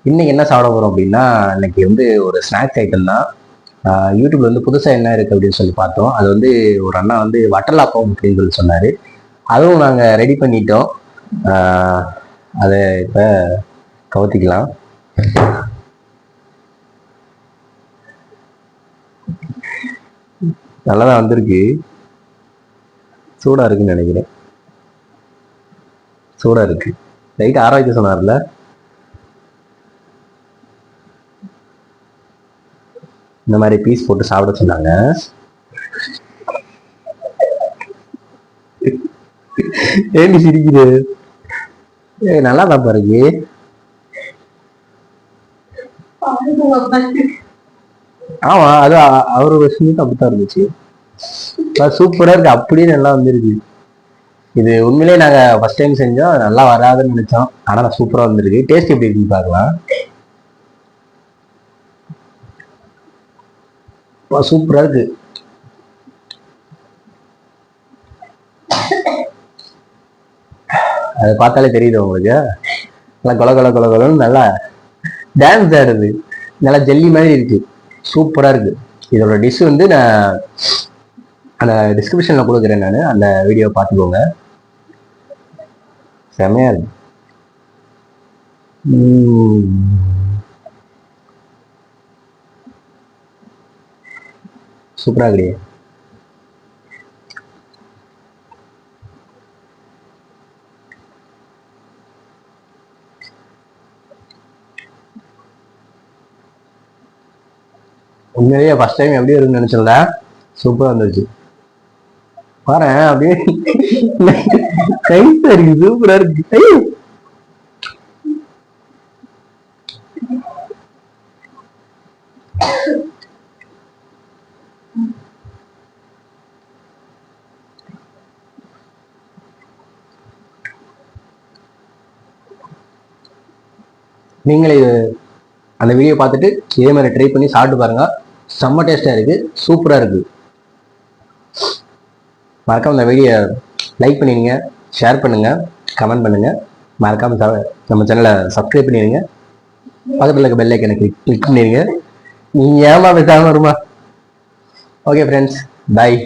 இன்னைக்கு என்ன சாப்பிட போறோம் அப்படின்னா, இன்னைக்கு வந்து ஒரு ஸ்நாக்ஸ் ஐட்டம் தான். யூடியூப்ல வந்து புதுசா என்ன இருக்கு அப்படின்னு சொல்லி பார்த்தோம். அது வந்து ஒரு அண்ணா வந்து வட்டலாப்பம் அப்படின்னு சொல்லி சொன்னாரு. அதுவும் நாங்க ரெடி பண்ணிட்டோம். ஆஹ் அதை இப்ப கவுத்திக்கலாம். நல்லாதான் வந்திருக்கு. சூடா இருக்குன்னு நினைக்கிறேன். சூடா இருக்கு. லைட் ஆராய்ச்சி சொன்னார்ல. இந்த மாதிரி பீஸ் போட்டு சாப்பிட சொன்னாங்க. ஏன் சிரிக்குது? நல்லா தான் பாருங்க. ஆமா, அது அவரு விஷயத்துக்கு அப்படித்தான் இருந்துச்சு. சூப்பரா இருக்கு. அப்படியே நல்லா வந்துருக்கு. இது உண்மையிலேயே நாங்க ஃபர்ஸ்ட் டைம் செஞ்சோம். நல்லா வராதுன்னு நினைச்சோம். ஆனா சூப்பரா வந்திருக்கு. டேஸ்ட் எப்படி இருக்குன்னு பார்க்கலாம். சூப்பரா இருக்கு. அதை பார்த்தாலே தெரியுது உங்களுக்கு. நல்லா கொல கொல கொல கொலன்னு நல்லா டான்ஸ் ஆடுது. நல்லா ஜெல்லி மாதிரி இருக்கு. சூப்பரா இருக்கு. இதோட டிஷ் வந்து நான் அந்த டிஸ்கிரிப்ஷன்ல கொடுக்குறேன். நான் அந்த வீடியோ பார்த்துக்கோங்க. செமையா இருக்கு. சூப்பரா கிடையாது? உண்மையிலேயே ஃபர்ஸ்ட் டைம் எப்படி இருக்குன்னு நினைச்சல. சூப்பரா இருந்துச்சு. பாரு அப்படியே கைத்தா இருக்கு. சூப்பரா இருக்கு. ஐயோ நீங்களே அந்த வீடியோ பார்த்துட்டு இதே மாதிரி ட்ரை பண்ணி சாப்பிட்டு பாருங்க. செம்ம டேஸ்டா இருக்கு. சூப்பரா இருக்கு. மறக்காம இந்த வீடியோ லைக் பண்ணிடுங்க, ஷேர் பண்ணுங்க, கமெண்ட் பண்ணுங்க. மறக்காம நம்ம சேனலை சப்ஸ்கிரைப் பண்ணிடுங்க. பக்கத்தில் இருக்க பெல் ஐக்கனை கிளிக் பண்ணிடுங்க. நீங்க ஏமா பேசாம வருமா? ஓகே ஃப்ரெண்ட்ஸ், பாய்.